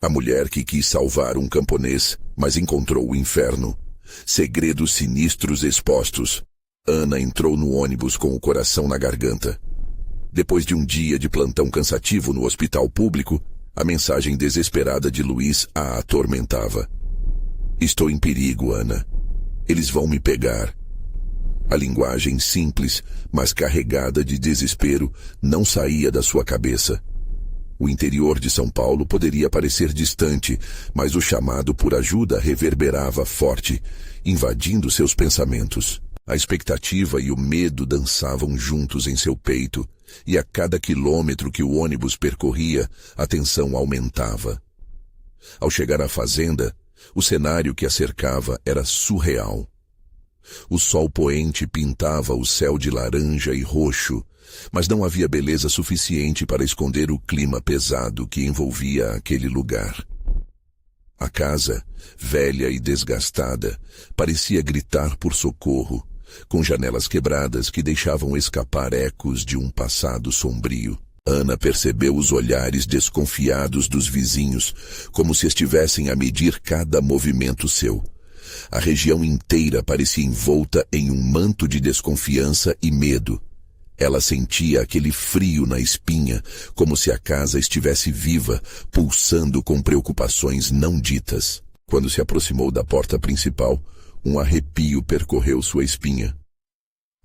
A mulher que quis salvar um camponês, mas encontrou o inferno. Segredos sinistros expostos. Ana entrou no ônibus com o coração na garganta. Depois de um dia de plantão cansativo no hospital público, a mensagem desesperada de Luiz a atormentava. Estou em perigo, Ana. Eles vão me pegar. A linguagem simples, mas carregada de desespero, não saía da sua cabeça. O interior de São Paulo poderia parecer distante, mas o chamado por ajuda reverberava forte, invadindo seus pensamentos. A expectativa e o medo dançavam juntos em seu peito, e a cada quilômetro que o ônibus percorria, a tensão aumentava. Ao chegar à fazenda, o cenário que a cercava era surreal. O sol poente pintava o céu de laranja e roxo, mas não havia beleza suficiente para esconder o clima pesado que envolvia aquele lugar. A casa, velha e desgastada, parecia gritar por socorro, com janelas quebradas que deixavam escapar ecos de um passado sombrio. Ana percebeu os olhares desconfiados dos vizinhos, como se estivessem a medir cada movimento seu. A região inteira parecia envolta em um manto de desconfiança e medo. Ela sentia aquele frio na espinha, como se a casa estivesse viva, pulsando com preocupações não ditas. Quando se aproximou da porta principal, um arrepio percorreu sua espinha.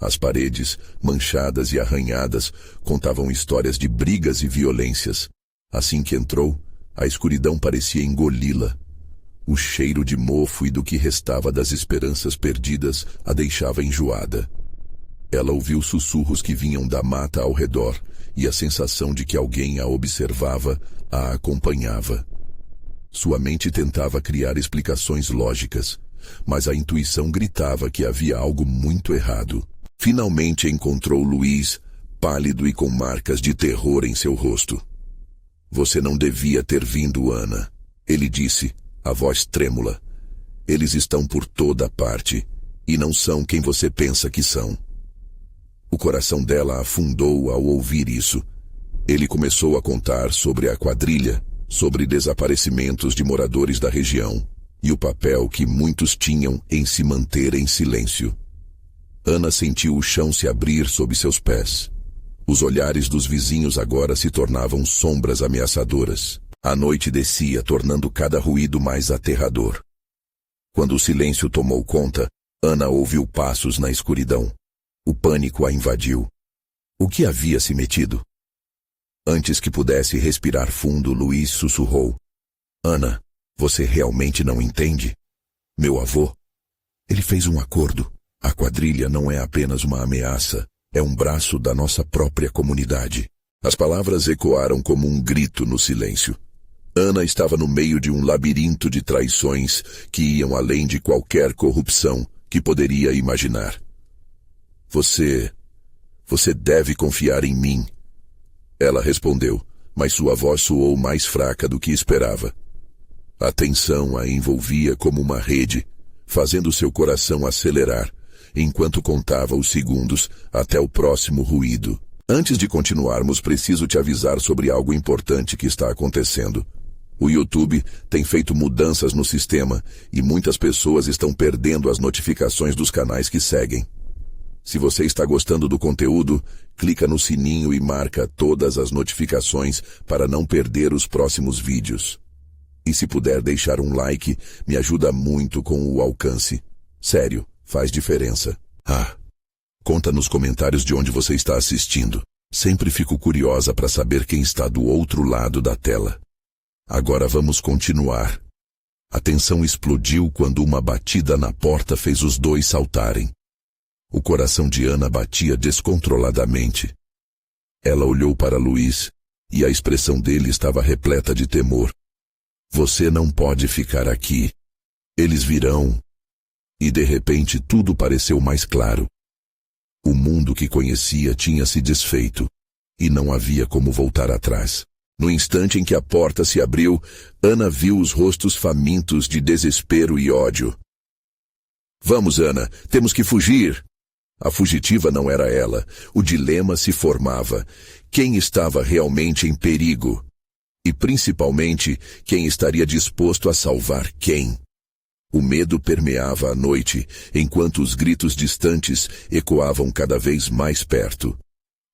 As paredes, manchadas e arranhadas, contavam histórias de brigas e violências. Assim que entrou, a escuridão parecia engoli-la. O cheiro de mofo e do que restava das esperanças perdidas a deixava enjoada. Ela ouviu sussurros que vinham da mata ao redor, e a sensação de que alguém a observava a acompanhava. Sua mente tentava criar explicações lógicas, mas a intuição gritava que havia algo muito errado. Finalmente encontrou Luiz, pálido e com marcas de terror em seu rosto. Você não devia ter vindo, Ana, ele disse, a voz trêmula. Eles estão por toda parte, e não são quem você pensa que são. O coração dela afundou ao ouvir isso. Ele começou a contar sobre a quadrilha, sobre desaparecimentos de moradores da região, e o papel que muitos tinham em se manter em silêncio. Ana sentiu o chão se abrir sob seus pés. Os olhares dos vizinhos agora se tornavam sombras ameaçadoras. A noite descia, tornando cada ruído mais aterrador. Quando o silêncio tomou conta, Ana ouviu passos na escuridão. O pânico a invadiu. O que havia se metido? Antes que pudesse respirar fundo, Luiz sussurrou. Ana, você realmente não entende? Meu avô? Ele fez um acordo. A quadrilha não é apenas uma ameaça, é um braço da nossa própria comunidade. As palavras ecoaram como um grito no silêncio. Ana estava no meio de um labirinto de traições que iam além de qualquer corrupção que poderia imaginar. Você deve confiar em mim. Ela respondeu, mas sua voz soou mais fraca do que esperava. A tensão a envolvia como uma rede, fazendo seu coração acelerar, enquanto contava os segundos até o próximo ruído. Antes de continuarmos, preciso te avisar sobre algo importante que está acontecendo. O YouTube tem feito mudanças no sistema e muitas pessoas estão perdendo as notificações dos canais que seguem. Se você está gostando do conteúdo, clica no sininho e marca todas as notificações para não perder os próximos vídeos. E se puder deixar um like, me ajuda muito com o alcance. Sério, faz diferença. Conta nos comentários de onde você está assistindo. Sempre fico curiosa para saber quem está do outro lado da tela. Agora vamos continuar. A tensão explodiu quando uma batida na porta fez os dois saltarem. O coração de Ana batia descontroladamente. Ela olhou para Luiz, e a expressão dele estava repleta de temor. Você não pode ficar aqui. Eles virão. E de repente tudo pareceu mais claro. O mundo que conhecia tinha se desfeito, e não havia como voltar atrás. No instante em que a porta se abriu, Ana viu os rostos famintos de desespero e ódio. Vamos, Ana, temos que fugir. A fugitiva não era ela. O dilema se formava. Quem estava realmente em perigo? E principalmente, quem estaria disposto a salvar quem? O medo permeava a noite, enquanto os gritos distantes ecoavam cada vez mais perto.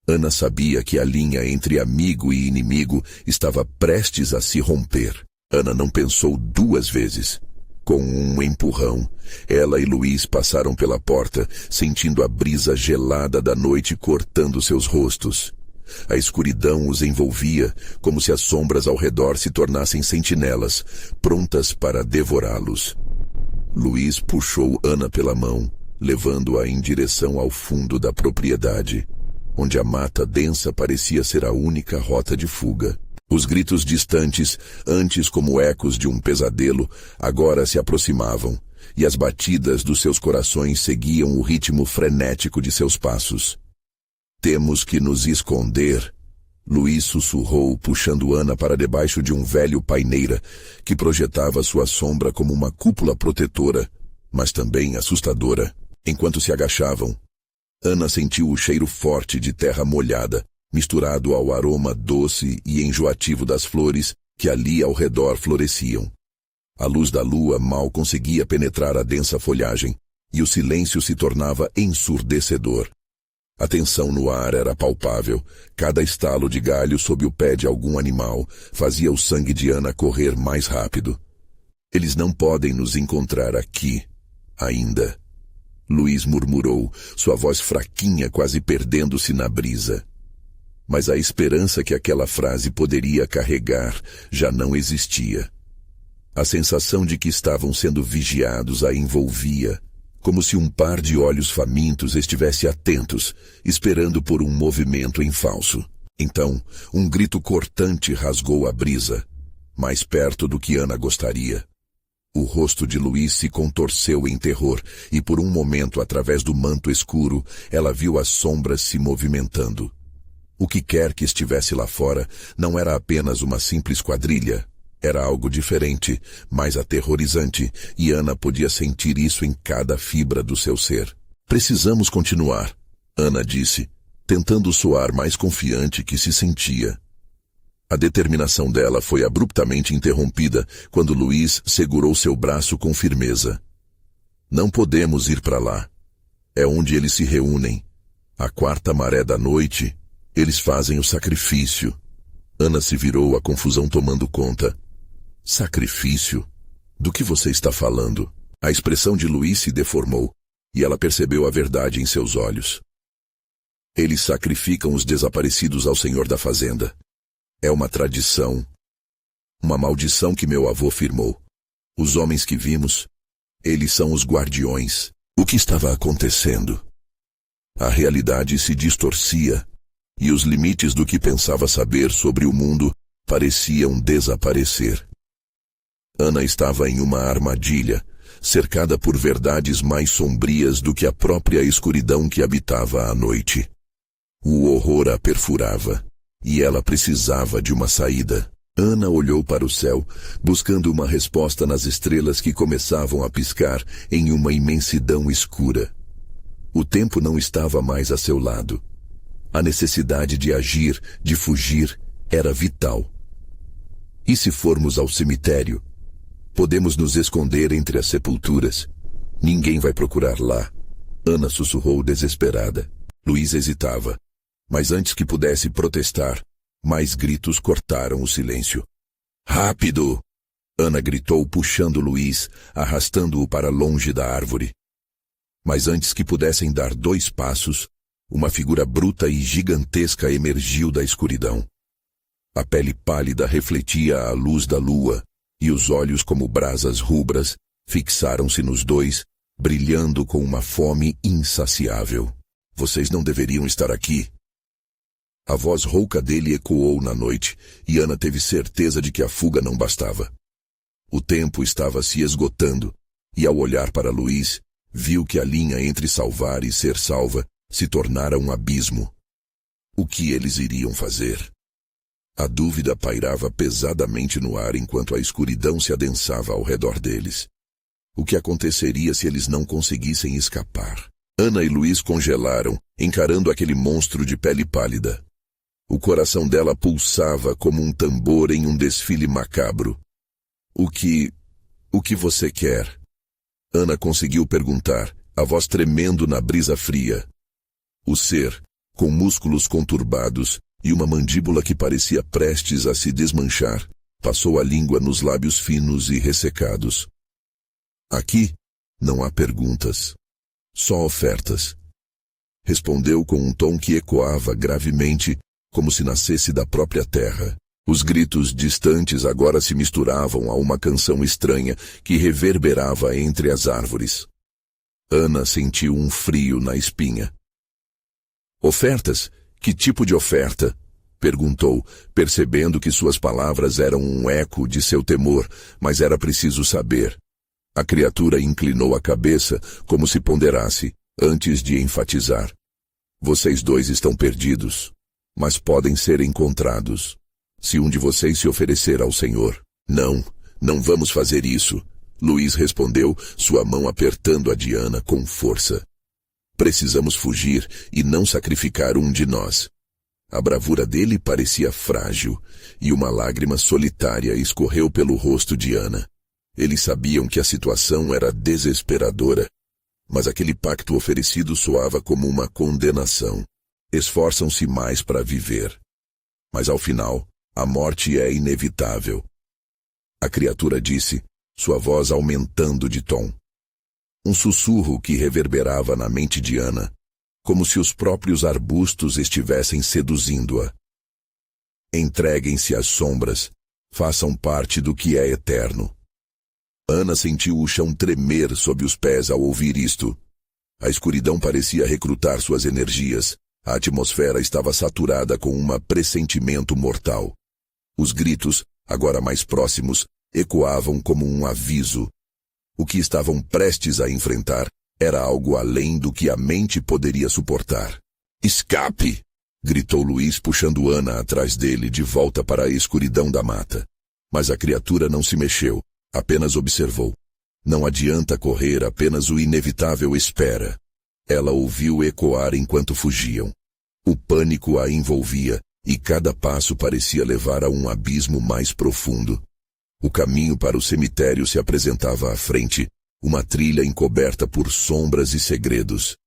Ana sabia que a linha entre amigo e inimigo estava prestes a se romper. Ana não pensou duas vezes. Com um empurrão, ela e Luiz passaram pela porta, sentindo a brisa gelada da noite cortando seus rostos. A escuridão os envolvia, como se as sombras ao redor se tornassem sentinelas, prontas para devorá-los. Luiz puxou Ana pela mão, levando-a em direção ao fundo da propriedade, onde a mata densa parecia ser a única rota de fuga. Os gritos distantes, antes como ecos de um pesadelo, agora se aproximavam, e as batidas dos seus corações seguiam o ritmo frenético de seus passos. Temos que nos esconder, Luiz sussurrou, puxando Ana para debaixo de um velho paineira, que projetava sua sombra como uma cúpula protetora, mas também assustadora. Enquanto se agachavam, Ana sentiu o cheiro forte de terra molhada, misturado ao aroma doce e enjoativo das flores que ali ao redor floresciam. A luz da lua mal conseguia penetrar a densa folhagem, e o silêncio se tornava ensurdecedor. A tensão no ar era palpável. Cada estalo de galho sob o pé de algum animal fazia o sangue de Ana correr mais rápido. Eles não podem nos encontrar aqui, ainda. Luiz murmurou, sua voz fraquinha quase perdendo-se na brisa. Mas a esperança que aquela frase poderia carregar já não existia. A sensação de que estavam sendo vigiados a envolvia, como se um par de olhos famintos estivesse atentos, esperando por um movimento em falso. Então, um grito cortante rasgou a brisa, mais perto do que Ana gostaria. O rosto de Luiz se contorceu em terror, e por um momento, através do manto escuro, ela viu as sombras se movimentando. O que quer que estivesse lá fora não era apenas uma simples quadrilha. Era algo diferente, mais aterrorizante, e Ana podia sentir isso em cada fibra do seu ser. Precisamos continuar, Ana disse, tentando soar mais confiante que se sentia. A determinação dela foi abruptamente interrompida quando Luiz segurou seu braço com firmeza. Não podemos ir para lá. É onde eles se reúnem. A quarta maré da noite, eles fazem o sacrifício. Ana se virou, a confusão tomando conta. Sacrifício? Do que você está falando? A expressão de Luiz se deformou, e ela percebeu a verdade em seus olhos. Eles sacrificam os desaparecidos ao senhor da fazenda. É uma tradição. Uma maldição que meu avô firmou. Os homens que vimos, eles são os guardiões. O que estava acontecendo? A realidade se distorcia, e os limites do que pensava saber sobre o mundo pareciam desaparecer. Ana estava em uma armadilha, cercada por verdades mais sombrias do que a própria escuridão que habitava a noite. O horror a perfurava, e ela precisava de uma saída. Ana olhou para o céu, buscando uma resposta nas estrelas que começavam a piscar em uma imensidão escura. O tempo não estava mais a seu lado. A necessidade de agir, de fugir, era vital. E se formos ao cemitério? Podemos nos esconder entre as sepulturas. Ninguém vai procurar lá. Ana sussurrou desesperada. Luiz hesitava. Mas antes que pudesse protestar, mais gritos cortaram o silêncio. Rápido! Ana gritou, puxando Luiz, arrastando-o para longe da árvore. Mas antes que pudessem dar 2 passos, uma figura bruta e gigantesca emergiu da escuridão. A pele pálida refletia a luz da lua, e os olhos como brasas rubras fixaram-se nos dois, brilhando com uma fome insaciável. Vocês não deveriam estar aqui. A voz rouca dele ecoou na noite, e Ana teve certeza de que a fuga não bastava. O tempo estava se esgotando, e ao olhar para Luiz, viu que a linha entre salvar e ser salva se tornara um abismo. O que eles iriam fazer? A dúvida pairava pesadamente no ar enquanto a escuridão se adensava ao redor deles. O que aconteceria se eles não conseguissem escapar? Ana e Luiz congelaram, encarando aquele monstro de pele pálida. O coração dela pulsava como um tambor em um desfile macabro. O que você quer? Ana conseguiu perguntar, a voz tremendo na brisa fria. O ser, com músculos conturbados e uma mandíbula que parecia prestes a se desmanchar, passou a língua nos lábios finos e ressecados. Aqui não há perguntas, só ofertas. Respondeu com um tom que ecoava gravemente, como se nascesse da própria terra. Os gritos distantes agora se misturavam a uma canção estranha que reverberava entre as árvores. Ana sentiu um frio na espinha. Ofertas? Que tipo de oferta? Perguntou, percebendo que suas palavras eram um eco de seu temor, mas era preciso saber. A criatura inclinou a cabeça, como se ponderasse, antes de enfatizar. Vocês dois estão perdidos, mas podem ser encontrados. Se um de vocês se oferecer ao Senhor. Não vamos fazer isso, Luiz respondeu, sua mão apertando a de Ana com força. Precisamos fugir e não sacrificar um de nós. A bravura dele parecia frágil, e uma lágrima solitária escorreu pelo rosto de Ana. Eles sabiam que a situação era desesperadora, mas aquele pacto oferecido soava como uma condenação. Esforçam-se mais para viver. Mas ao final, a morte é inevitável. A criatura disse, sua voz aumentando de tom. Um sussurro que reverberava na mente de Ana, como se os próprios arbustos estivessem seduzindo-a. Entreguem-se às sombras, façam parte do que é eterno. Ana sentiu o chão tremer sob os pés ao ouvir isto. A escuridão parecia recrutar suas energias. A atmosfera estava saturada com um pressentimento mortal. Os gritos, agora mais próximos, ecoavam como um aviso. O que estavam prestes a enfrentar era algo além do que a mente poderia suportar. Escape! Gritou Luiz, puxando Ana atrás dele de volta para a escuridão da mata. Mas a criatura não se mexeu, apenas observou. Não adianta correr, apenas o inevitável espera. Ela ouviu ecoar enquanto fugiam. O pânico a envolvia, e cada passo parecia levar a um abismo mais profundo. O caminho para o cemitério se apresentava à frente, uma trilha encoberta por sombras e segredos.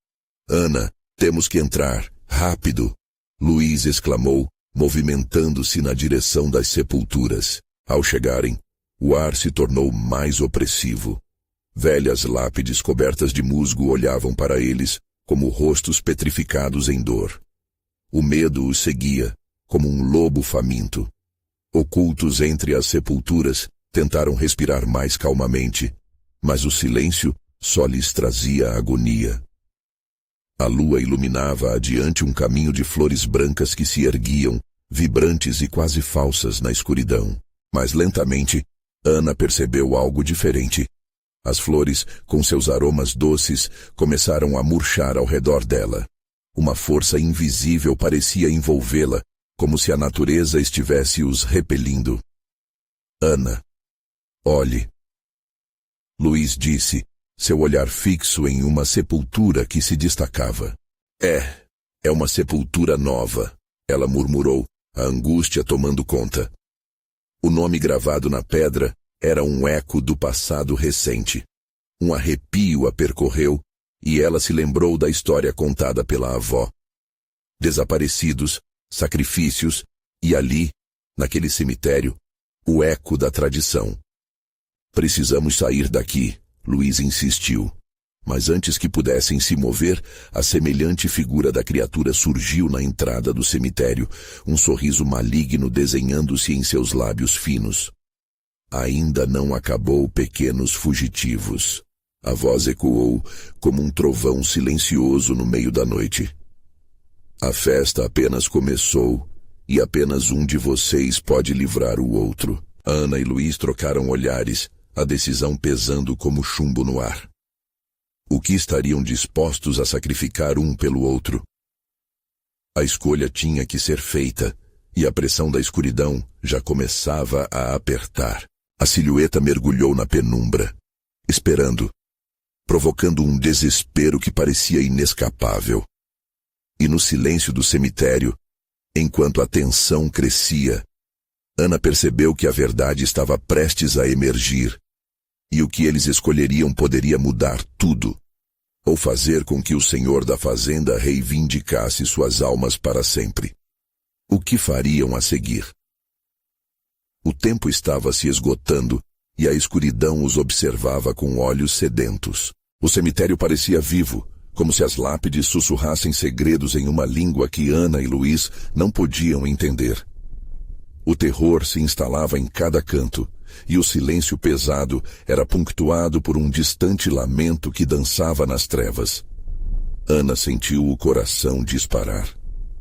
Ana, temos que entrar, rápido! Luiz exclamou, movimentando-se na direção das sepulturas. Ao chegarem, o ar se tornou mais opressivo. Velhas lápides cobertas de musgo olhavam para eles, como rostos petrificados em dor. O medo os seguia, como um lobo faminto. Ocultos entre as sepulturas, tentaram respirar mais calmamente, mas o silêncio só lhes trazia agonia. A lua iluminava adiante um caminho de flores brancas que se erguiam, vibrantes e quase falsas na escuridão. Mas lentamente, Ana percebeu algo diferente. As flores, com seus aromas doces, começaram a murchar ao redor dela. Uma força invisível parecia envolvê-la, como se a natureza estivesse os repelindo. Ana, olhe. Luiz disse, seu olhar fixo em uma sepultura que se destacava. É uma sepultura nova, ela murmurou, a angústia tomando conta. O nome gravado na pedra era um eco do passado recente. Um arrepio a percorreu, e ela se lembrou da história contada pela avó. Desaparecidos, sacrifícios, e ali, naquele cemitério, o eco da tradição. Precisamos sair daqui, Luiz insistiu. Mas antes que pudessem se mover, a semelhante figura da criatura surgiu na entrada do cemitério, um sorriso maligno desenhando-se em seus lábios finos. Ainda não acabou, pequenos fugitivos. A voz ecoou como um trovão silencioso no meio da noite. A festa apenas começou, e apenas um de vocês pode livrar o outro. Ana e Luiz trocaram olhares, a decisão pesando como chumbo no ar. O que estariam dispostos a sacrificar um pelo outro? A escolha tinha que ser feita, e a pressão da escuridão já começava a apertar. A silhueta mergulhou na penumbra, esperando, provocando um desespero que parecia inescapável. E no silêncio do cemitério, Enquanto a tensão crescia, Ana percebeu que a verdade estava prestes a emergir, e o que eles escolheriam poderia mudar tudo, ou fazer com que o senhor da fazenda reivindicasse suas almas para sempre. O que fariam a seguir? O tempo estava se esgotando, e a escuridão os observava com olhos sedentos. O cemitério parecia vivo, como se as lápides sussurrassem segredos em uma língua que Ana e Luiz não podiam entender. O terror se instalava em cada canto, e o silêncio pesado era punctuado por um distante lamento que dançava nas trevas. Ana sentiu o coração disparar.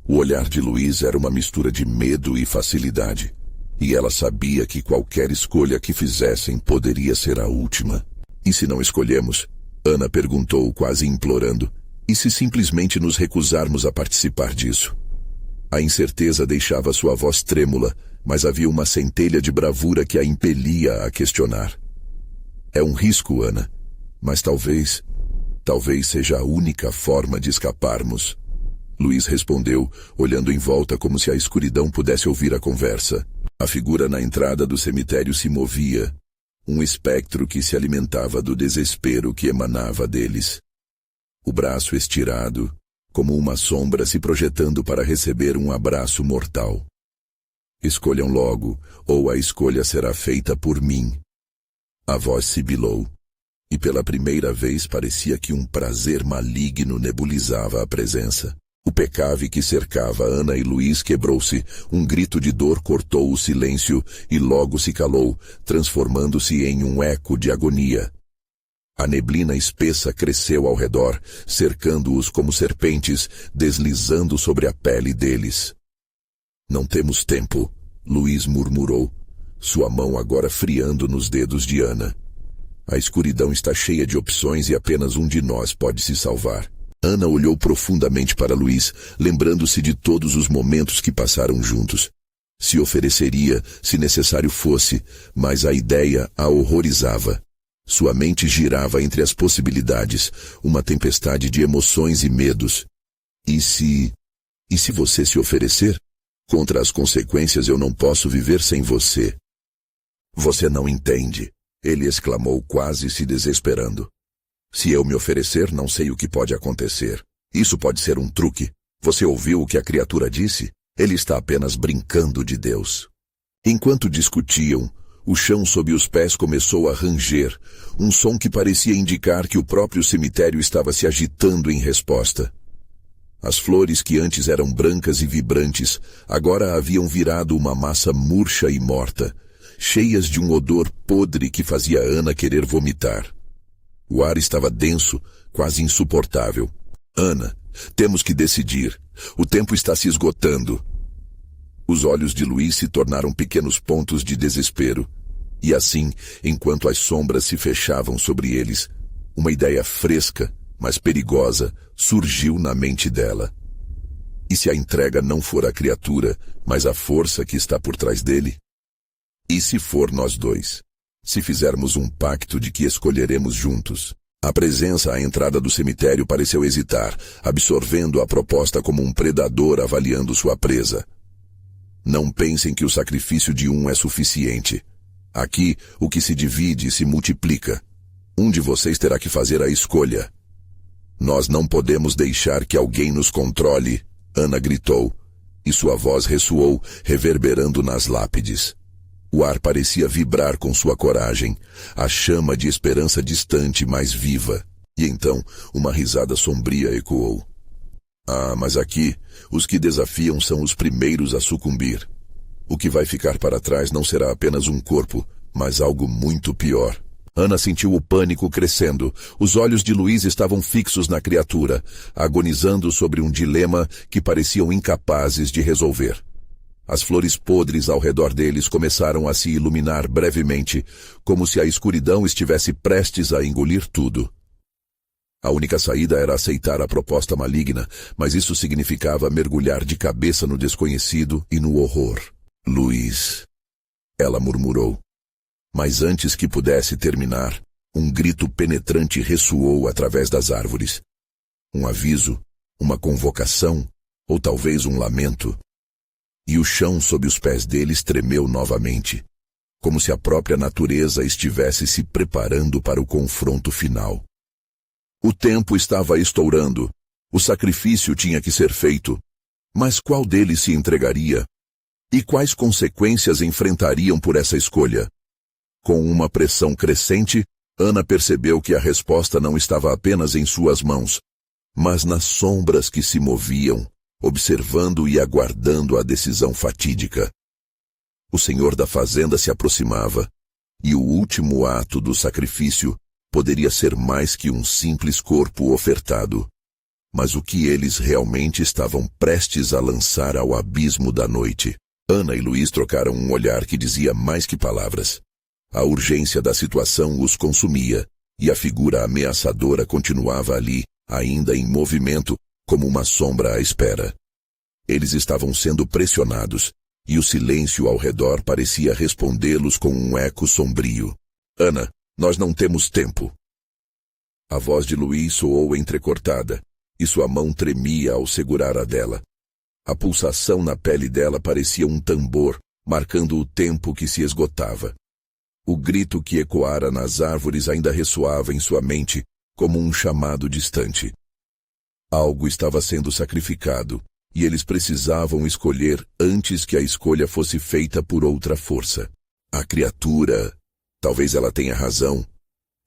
O olhar de Luiz era uma mistura de medo e facilidade, e ela sabia que qualquer escolha que fizessem poderia ser a última. E se não escolhemos? Ana perguntou, quase implorando. E se simplesmente nos recusarmos a participar disso? A incerteza deixava sua voz trêmula, mas havia uma centelha de bravura que a impelia a questionar. É um risco, Ana, mas talvez seja a única forma de escaparmos. Luiz respondeu, olhando em volta como se a escuridão pudesse ouvir a conversa. A figura na entrada do cemitério se movia, um espectro que se alimentava do desespero que emanava deles. O braço estirado, como uma sombra se projetando para receber um abraço mortal. Escolham logo, ou a escolha será feita por mim. A voz sibilou, e pela primeira vez parecia que um prazer maligno nebulizava a presença. O pecave que cercava Ana e Luiz quebrou-se, um grito de dor cortou o silêncio e logo se calou, transformando-se em um eco de agonia. A neblina espessa cresceu ao redor, cercando-os como serpentes, deslizando sobre a pele deles. Não temos tempo, Luiz murmurou, sua mão agora friando nos dedos de Ana. A escuridão está cheia de opções e apenas um de nós pode se salvar. Ana olhou profundamente para Luiz, lembrando-se de todos os momentos que passaram juntos. Se ofereceria, se necessário fosse, mas a ideia a horrorizava. Sua mente girava entre as possibilidades, uma tempestade de emoções e medos. E se você se oferecer? Contra as consequências eu não posso viver sem você. Você não entende, ele exclamou quase se desesperando. Se eu me oferecer, não sei o que pode acontecer. Isso pode ser um truque. Você ouviu o que a criatura disse? Ele está apenas brincando de Deus. Enquanto discutiam, o chão sob os pés começou a ranger, um som que parecia indicar que o próprio cemitério estava se agitando em resposta. As flores que antes eram brancas e vibrantes, agora haviam virado uma massa murcha e morta, cheias de um odor podre que fazia Ana querer vomitar. O ar estava denso, quase insuportável. Ana, temos que decidir. O tempo está se esgotando. Os olhos de Luiz se tornaram pequenos pontos de desespero. E assim, enquanto as sombras se fechavam sobre eles, uma ideia fresca, mas perigosa, surgiu na mente dela. E se a entrega não for a criatura, mas a força que está por trás dele? E se for nós dois? Se fizermos um pacto de que escolheremos juntos? A presença à entrada do cemitério pareceu hesitar, absorvendo a proposta como um predador avaliando sua presa. Não pensem que o sacrifício de um é suficiente. Aqui, o que se divide se multiplica. Um de vocês terá que fazer a escolha. Nós não podemos deixar que alguém nos controle, Ana gritou, e sua voz ressoou, reverberando nas lápides. O ar parecia vibrar com sua coragem, a chama de esperança distante, mais viva. E então, uma risada sombria ecoou. Ah, mas aqui, os que desafiam são os primeiros a sucumbir. O que vai ficar para trás não será apenas um corpo, mas algo muito pior. Ana sentiu o pânico crescendo. Os olhos de Luiz estavam fixos na criatura, agonizando sobre um dilema que pareciam incapazes de resolver. As flores podres ao redor deles começaram a se iluminar brevemente, como se a escuridão estivesse prestes a engolir tudo. A única saída era aceitar a proposta maligna, mas isso significava mergulhar de cabeça no desconhecido e no horror. Luiz, ela murmurou. Mas antes que pudesse terminar, um grito penetrante ressoou através das árvores. Um aviso, uma convocação, ou talvez um lamento. e o chão sob os pés deles tremeu novamente, como se a própria natureza estivesse se preparando para o confronto final. O tempo estava estourando, o sacrifício tinha que ser feito, mas qual deles se entregaria? E quais consequências enfrentariam por essa escolha? Com uma pressão crescente, Ana percebeu que a resposta não estava apenas em suas mãos, mas nas sombras que se moviam, observando e aguardando a decisão fatídica. O senhor da fazenda se aproximava, e o último ato do sacrifício poderia ser mais que um simples corpo ofertado. Mas o que eles realmente estavam prestes a lançar ao abismo da noite? Ana e Luiz trocaram um olhar que dizia mais que palavras. A urgência da situação os consumia, e a figura ameaçadora continuava ali, ainda em movimento, como uma sombra à espera. Eles estavam sendo pressionados, e o silêncio ao redor parecia respondê-los com um eco sombrio. Ana, nós não temos tempo. A voz de Luiz soou entrecortada, e sua mão tremia ao segurar a dela. A pulsação na pele dela parecia um tambor, marcando o tempo que se esgotava. O grito que ecoara nas árvores ainda ressoava em sua mente, como um chamado distante. Algo estava sendo sacrificado, e eles precisavam escolher antes que a escolha fosse feita por outra força. A criatura... Talvez ela tenha razão.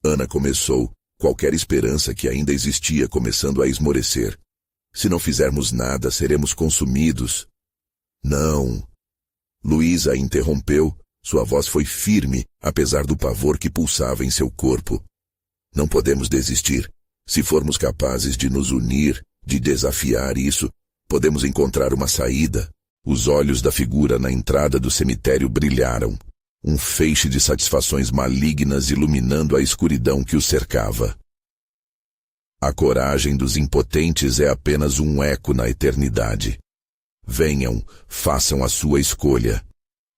Ana começou, qualquer esperança que ainda existia começando a esmorecer. Se não fizermos nada, seremos consumidos. Não. Luiz a interrompeu. Sua voz foi firme, apesar do pavor que pulsava em seu corpo. Não podemos desistir. Se formos capazes de nos unir, de desafiar isso, podemos encontrar uma saída. Os olhos da figura na entrada do cemitério brilharam, um feixe de satisfações malignas iluminando a escuridão que os cercava. A coragem dos impotentes é apenas um eco na eternidade. Venham, façam a sua escolha.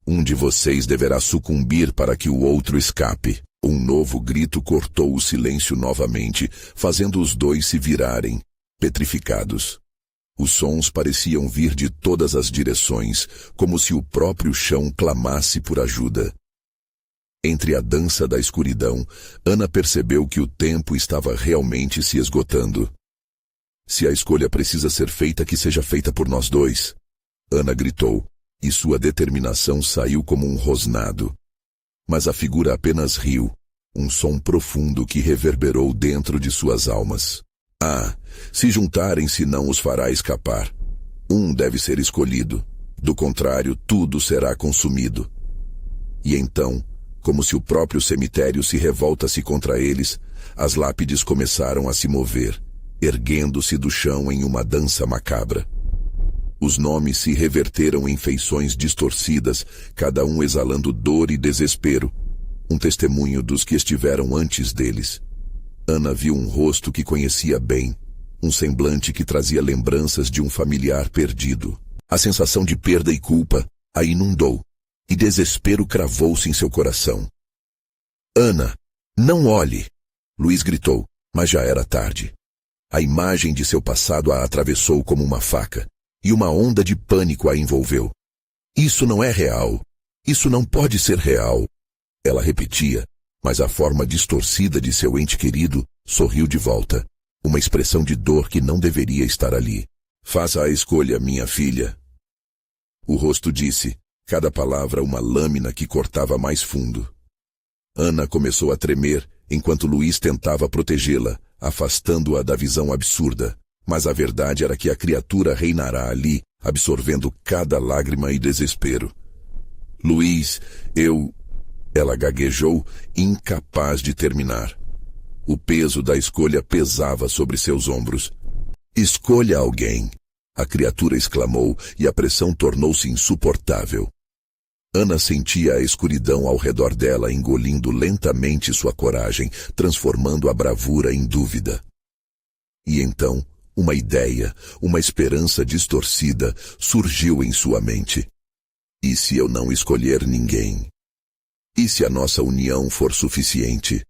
Um de vocês deverá sucumbir para que o outro escape. Um novo grito cortou o silêncio novamente, fazendo os dois se virarem, petrificados. Os sons pareciam vir de todas as direções, como se o próprio chão clamasse por ajuda. Entre a dança da escuridão, Ana percebeu que o tempo estava realmente se esgotando. Se a escolha precisa ser feita, que seja feita por nós dois. Ana gritou, e sua determinação saiu como um rosnado. Mas a figura apenas riu, um som profundo que reverberou dentro de suas almas. Ah, se juntarem-se não os fará escapar. Um deve ser escolhido, do contrário tudo será consumido. E então, como se o próprio cemitério se revoltasse contra eles, as lápides começaram a se mover, erguendo-se do chão em uma dança macabra. Os nomes se reverteram em feições distorcidas, cada um exalando dor e desespero, um testemunho dos que estiveram antes deles. Ana viu um rosto que conhecia bem, um semblante que trazia lembranças de um familiar perdido. A sensação de perda e culpa a inundou, e desespero cravou-se em seu coração. Ana, não olhe! Luiz gritou, mas já era tarde. A imagem de seu passado a atravessou como uma faca, e uma onda de pânico a envolveu. Isso não é real. Isso não pode ser real. Ela repetia, mas a forma distorcida de seu ente querido sorriu de volta, uma expressão de dor que não deveria estar ali. Faça a escolha, minha filha. O rosto disse, cada palavra uma lâmina que cortava mais fundo. Ana começou a tremer, enquanto Luiz tentava protegê-la, afastando-a da visão absurda. Mas a verdade era que a criatura reinará ali, absorvendo cada lágrima e desespero. Luiz, Ela gaguejou, incapaz de terminar. O peso da escolha pesava sobre seus ombros. Escolha alguém, a criatura exclamou, e a pressão tornou-se insuportável. Ana sentia a escuridão ao redor dela engolindo lentamente sua coragem, transformando a bravura em dúvida. E então, uma ideia, uma esperança distorcida, surgiu em sua mente. E se eu não escolher ninguém? E se a nossa união for suficiente?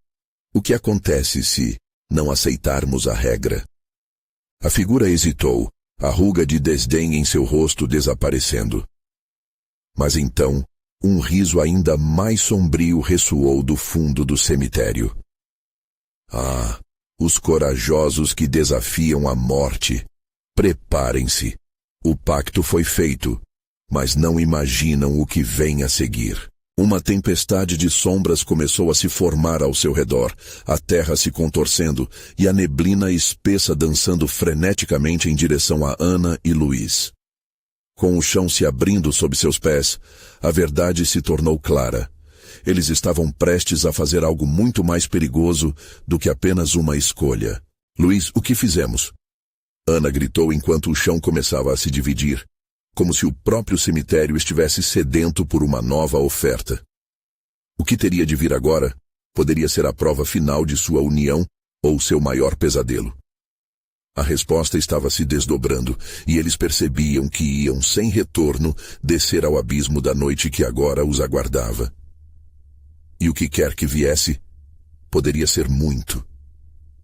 O que acontece se não aceitarmos a regra? A figura hesitou, a ruga de desdém em seu rosto desaparecendo. Mas então, um riso ainda mais sombrio ressoou do fundo do cemitério. Ah, os corajosos que desafiam a morte. Preparem-se. O pacto foi feito, mas não imaginam o que vem a seguir. Uma tempestade de sombras começou a se formar ao seu redor, a terra se contorcendo e a neblina espessa dançando freneticamente em direção a Ana e Luiz. Com o chão se abrindo sob seus pés, a verdade se tornou clara. Eles estavam prestes a fazer algo muito mais perigoso do que apenas uma escolha. Luiz, o que fizemos? Ana gritou enquanto o chão começava a se dividir, como se o próprio cemitério estivesse sedento por uma nova oferta. O que teria de vir agora poderia ser a prova final de sua união ou seu maior pesadelo. A resposta estava se desdobrando, e eles percebiam que iam, sem retorno, descer ao abismo da noite que agora os aguardava. E o que quer que viesse, poderia ser muito,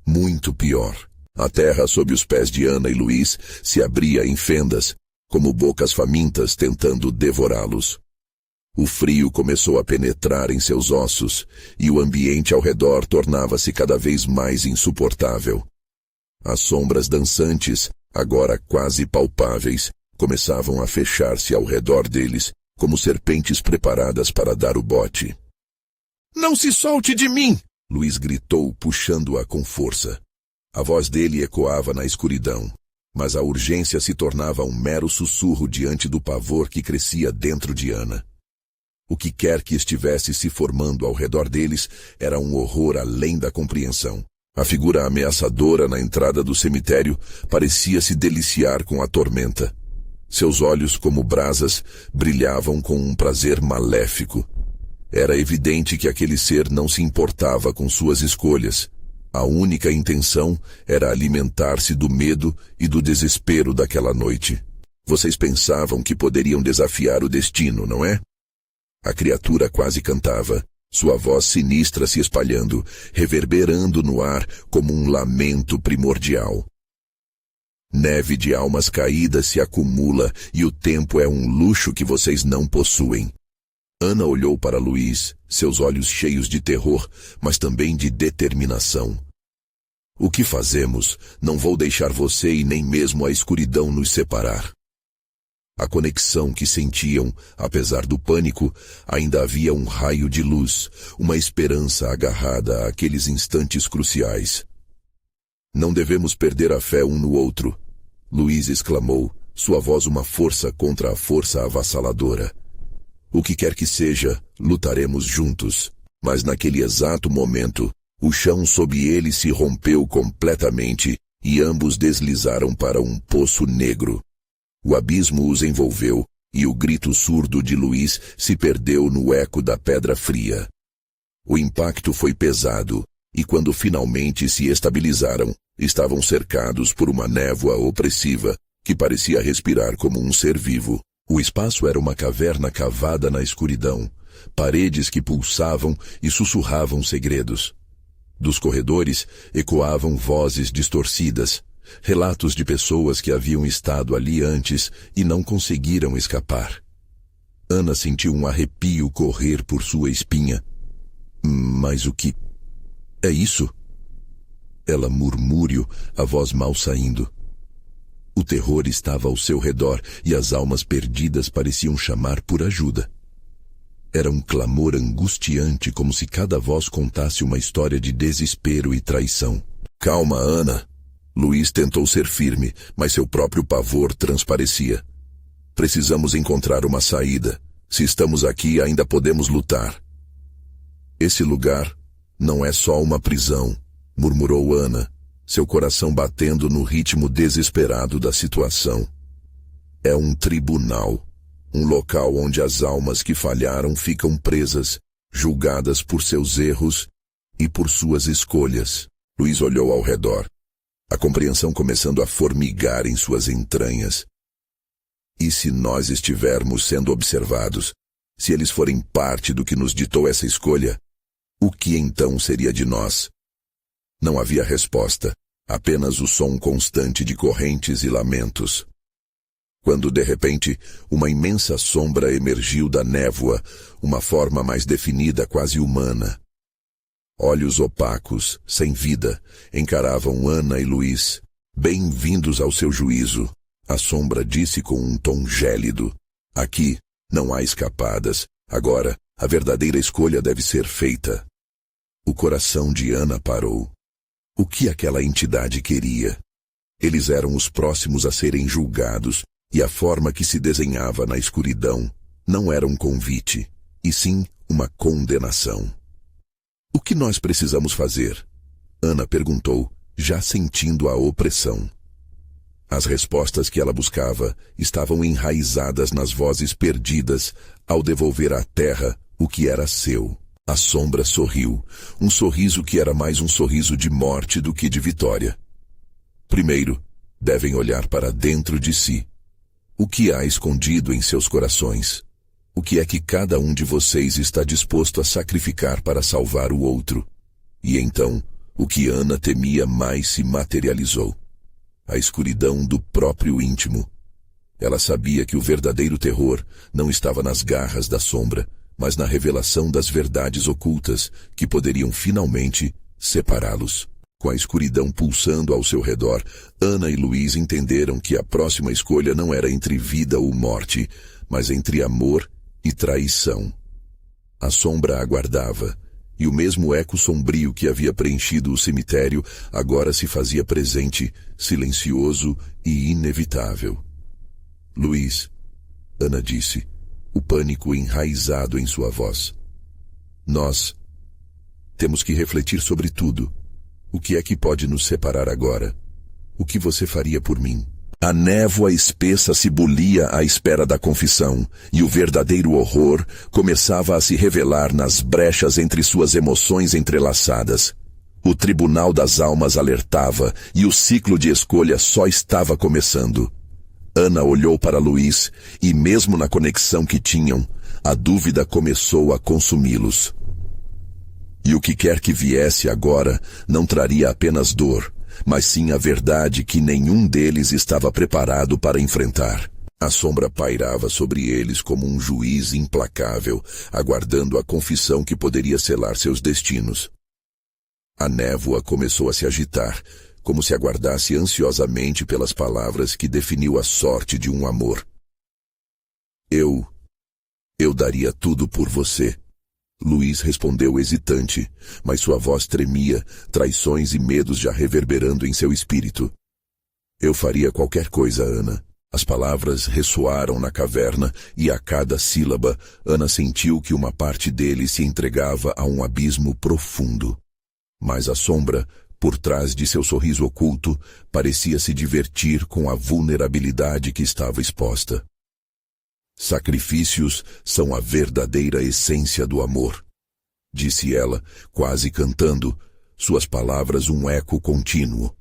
muito pior. A terra sob os pés de Ana e Luiz se abria em fendas, como bocas famintas tentando devorá-los. O frio começou a penetrar em seus ossos, e o ambiente ao redor tornava-se cada vez mais insuportável. As sombras dançantes, agora quase palpáveis, começavam a fechar-se ao redor deles, como serpentes preparadas para dar o bote. "Não se solte de mim!" Luiz gritou, puxando-a com força. A voz dele ecoava na escuridão, mas a urgência se tornava um mero sussurro diante do pavor que crescia dentro de Ana. O que quer que estivesse se formando ao redor deles era um horror além da compreensão. A figura ameaçadora na entrada do cemitério parecia se deliciar com a tormenta. Seus olhos, como brasas, brilhavam com um prazer maléfico. Era evidente que aquele ser não se importava com suas escolhas. A única intenção era alimentar-se do medo e do desespero daquela noite. Vocês pensavam que poderiam desafiar o destino, não é? A criatura quase cantava, sua voz sinistra se espalhando, reverberando no ar como um lamento primordial. Neve de almas caídas se acumula e o tempo é um luxo que vocês não possuem. Ana olhou para Luiz, seus olhos cheios de terror, mas também de determinação. "O que fazemos? Não vou deixar você e nem mesmo a escuridão nos separar." A conexão que sentiam, apesar do pânico, ainda havia um raio de luz, uma esperança agarrada àqueles instantes cruciais. "Não devemos perder a fé um no outro," Luiz exclamou, sua voz uma força contra a força avassaladora. "O que quer que seja, lutaremos juntos." Mas naquele exato momento, o chão sob ele se rompeu completamente e ambos deslizaram para um poço negro. O abismo os envolveu e o grito surdo de Luiz se perdeu no eco da pedra fria. O impacto foi pesado e quando finalmente se estabilizaram, estavam cercados por uma névoa opressiva que parecia respirar como um ser vivo. O espaço era uma caverna cavada na escuridão, paredes que pulsavam e sussurravam segredos. Dos corredores ecoavam vozes distorcidas, relatos de pessoas que haviam estado ali antes e não conseguiram escapar. Ana sentiu um arrepio correr por sua espinha. "Mas o que é isso?" Ela murmúrio, a voz mal saindo. O terror estava ao seu redor e as almas perdidas pareciam chamar por ajuda. Era um clamor angustiante, como se cada voz contasse uma história de desespero e traição. "Calma, Ana." Luiz tentou ser firme, mas seu próprio pavor transparecia. "Precisamos encontrar uma saída. Se estamos aqui, ainda podemos lutar." "Esse lugar não é só uma prisão," murmurou Ana, seu coração batendo no ritmo desesperado da situação. "É um tribunal. Um local onde as almas que falharam ficam presas, julgadas por seus erros e por suas escolhas." Luiz olhou ao redor, a compreensão começando a formigar em suas entranhas. "E se nós estivermos sendo observados, se eles forem parte do que nos ditou essa escolha, o que então seria de nós?" Não havia resposta, apenas o som constante de correntes e lamentos. quando de repente uma imensa sombra emergiu da névoa, uma forma mais definida, quase humana. Olhos opacos, sem vida, encaravam Ana e Luís. Bem-vindos ao seu juízo, a sombra disse com um tom gélido. Aqui não há escapadas. Agora, a verdadeira escolha deve ser feita. O coração de Ana parou. O que aquela entidade queria? Eles eram os próximos a serem julgados, e a forma que se desenhava na escuridão não era um convite, e sim uma condenação. O que nós precisamos fazer? Ana perguntou, já sentindo a opressão. As respostas que ela buscava estavam enraizadas nas vozes perdidas ao devolver à terra o que era seu. A sombra sorriu, um sorriso que era mais um sorriso de morte do que de vitória. Primeiro, devem olhar para dentro de si. O que há escondido em seus corações? O que é que cada um de vocês está disposto a sacrificar para salvar o outro? E então, o que Ana temia mais se materializou. A escuridão do próprio íntimo. Ela sabia que o verdadeiro terror não estava nas garras da sombra, mas na revelação das verdades ocultas que poderiam finalmente separá-los. Com a escuridão pulsando ao seu redor, Ana e Luís entenderam que a próxima escolha não era entre vida ou morte, mas entre amor e traição. A sombra aguardava, e o mesmo eco sombrio que havia preenchido o cemitério agora se fazia presente, silencioso e inevitável. Luís, Ana disse, o pânico enraizado em sua voz. Nós temos que refletir sobre tudo. O que é que pode nos separar agora? O que você faria por mim? A névoa espessa se bulia à espera da confissão, e o verdadeiro horror começava a se revelar nas brechas entre suas emoções entrelaçadas. O tribunal das almas alertava, e o ciclo de escolha só estava começando. Ana olhou para Luís, e mesmo na conexão que tinham, a dúvida começou a consumi-los. E o que quer que viesse agora não traria apenas dor, mas sim a verdade que nenhum deles estava preparado para enfrentar. A sombra pairava sobre eles como um juiz implacável, aguardando a confissão que poderia selar seus destinos. A névoa começou a se agitar, como se aguardasse ansiosamente pelas palavras que definiu a sorte de um amor. Eu daria tudo por você. Luís respondeu hesitante, mas sua voz tremia, traições e medos já reverberando em seu espírito. Eu faria qualquer coisa, Ana. As palavras ressoaram na caverna e a cada sílaba, Ana sentiu que uma parte dele se entregava a um abismo profundo. Mas a sombra, por trás de seu sorriso oculto, parecia se divertir com a vulnerabilidade que estava exposta. Sacrifícios são a verdadeira essência do amor, disse ela, quase cantando, suas palavras um eco contínuo.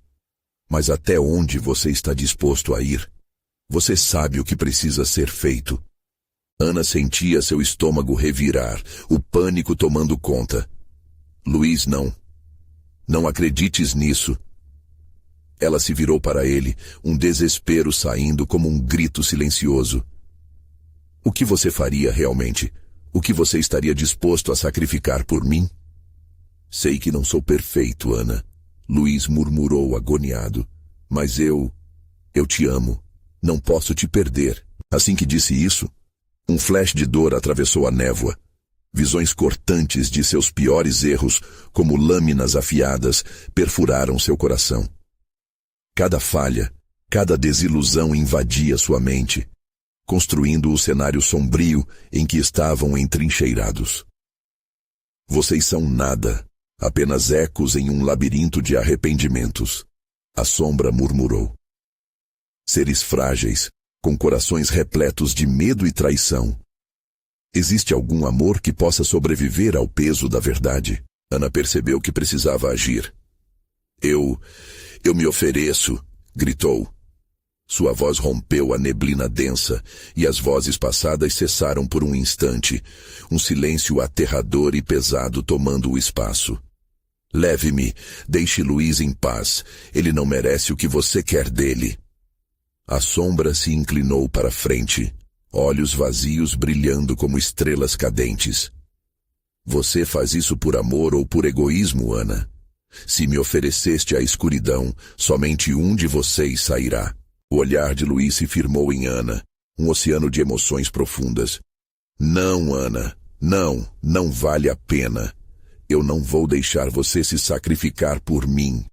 Mas até onde você está disposto a ir? Você sabe o que precisa ser feito. Ana sentia seu estômago revirar, o pânico tomando conta. Luís, não. Não acredites nisso. Ela se virou para ele, um desespero saindo como um grito silencioso. O que você faria realmente? O que você estaria disposto a sacrificar por mim? Sei que não sou perfeito, Ana. Luís murmurou agoniado. Mas eu te amo. Não posso te perder. Assim que disse isso, um flash de dor atravessou a névoa. Visões cortantes de seus piores erros, como lâminas afiadas, perfuraram seu coração. Cada falha, cada desilusão invadia sua mente, construindo o cenário sombrio em que estavam entrincheirados. Vocês são nada, apenas ecos em um labirinto de arrependimentos. A sombra murmurou. Seres frágeis, com corações repletos de medo e traição. Existe algum amor que possa sobreviver ao peso da verdade? Ana percebeu que precisava agir. Eu me ofereço, gritou. Sua voz rompeu a neblina densa, e as vozes passadas cessaram por um instante, um silêncio aterrador e pesado tomando o espaço. Leve-me, deixe Luís em paz, ele não merece o que você quer dele. A sombra se inclinou para frente, olhos vazios brilhando como estrelas cadentes. Você faz isso por amor ou por egoísmo, Ana? Se me ofereceste a escuridão, somente um de vocês sairá. O olhar de Luiz se firmou em Ana, um oceano de emoções profundas. Não, Ana, não, não vale a pena. Eu não vou deixar você se sacrificar por mim.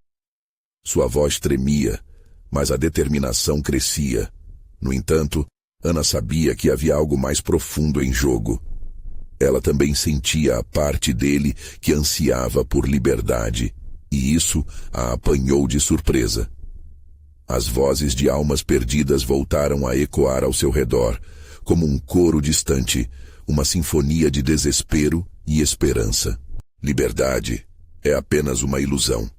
Sua voz tremia, mas a determinação crescia. No entanto, Ana sabia que havia algo mais profundo em jogo. Ela também sentia a parte dele que ansiava por liberdade, e isso a apanhou de surpresa. As vozes de almas perdidas voltaram a ecoar ao seu redor, como um coro distante, uma sinfonia de desespero e esperança. Liberdade é apenas uma ilusão,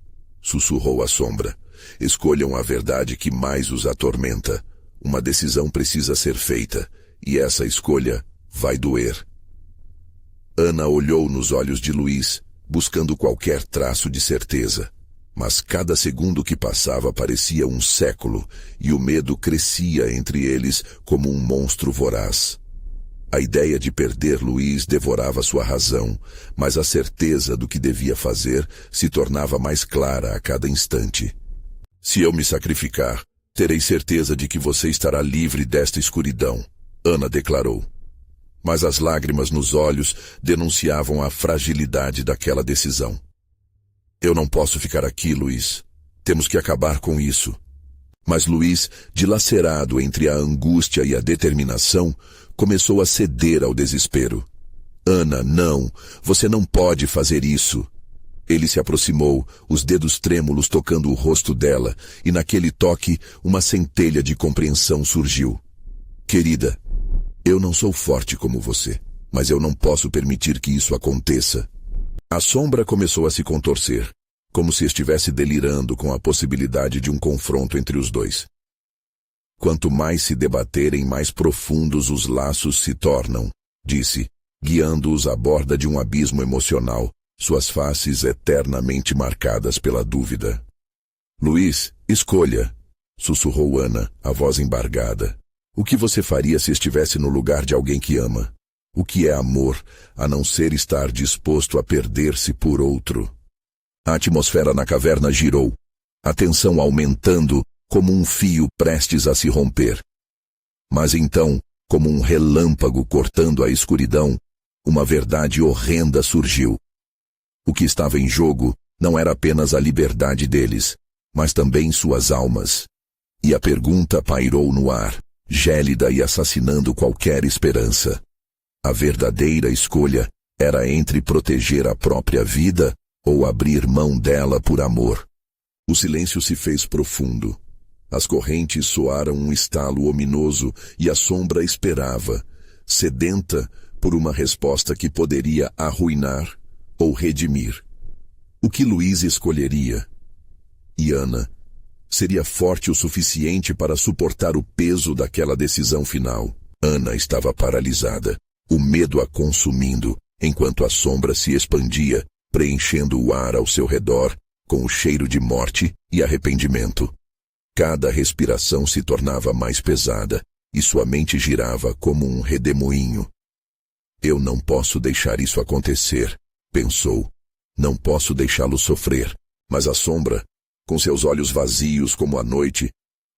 sussurrou a sombra. Escolham a verdade que mais os atormenta. Uma decisão precisa ser feita, e essa escolha vai doer. Ana olhou nos olhos de Luiz, buscando qualquer traço de certeza. Mas cada segundo que passava parecia um século, e o medo crescia entre eles como um monstro voraz. A ideia de perder Luiz devorava sua razão, mas a certeza do que devia fazer se tornava mais clara a cada instante. Se eu me sacrificar, terei certeza de que você estará livre desta escuridão, Ana declarou. Mas as lágrimas nos olhos denunciavam a fragilidade daquela decisão. Eu não posso ficar aqui, Luiz. Temos que acabar com isso. Mas Luiz, dilacerado entre a angústia e a determinação, começou a ceder ao desespero. Ana, não, você não pode fazer isso. Ele se aproximou, os dedos trêmulos tocando o rosto dela, e naquele toque uma centelha de compreensão surgiu. Querida, eu não sou forte como você, mas eu não posso permitir que isso aconteça. A sombra começou a se contorcer, como se estivesse delirando com a possibilidade de um confronto entre os dois. Quanto mais se debaterem, mais profundos os laços se tornam, disse, guiando-os à borda de um abismo emocional, suas faces eternamente marcadas pela dúvida. Luiz, escolha, sussurrou Ana, a voz embargada. O que você faria se estivesse no lugar de alguém que ama? O que é amor, a não ser estar disposto a perder-se por outro? A atmosfera na caverna girou, a tensão aumentando como um fio prestes a se romper. Mas então, como um relâmpago cortando a escuridão, uma verdade horrenda surgiu. O que estava em jogo não era apenas a liberdade deles, mas também suas almas. E a pergunta pairou no ar, gélida e assassinando qualquer esperança. A verdadeira escolha era entre proteger a própria vida ou abrir mão dela por amor. O silêncio se fez profundo. As correntes soaram um estalo ominoso e a sombra esperava, sedenta por uma resposta que poderia arruinar ou redimir. O que Luiz escolheria? E Ana seria forte o suficiente para suportar o peso daquela decisão final. Ana estava paralisada, o medo a consumindo, enquanto a sombra se expandia, preenchendo o ar ao seu redor, com o cheiro de morte e arrependimento. Cada respiração se tornava mais pesada, e sua mente girava como um redemoinho. Eu não posso deixar isso acontecer, pensou. Não posso deixá-lo sofrer. Mas a sombra, com seus olhos vazios como a noite,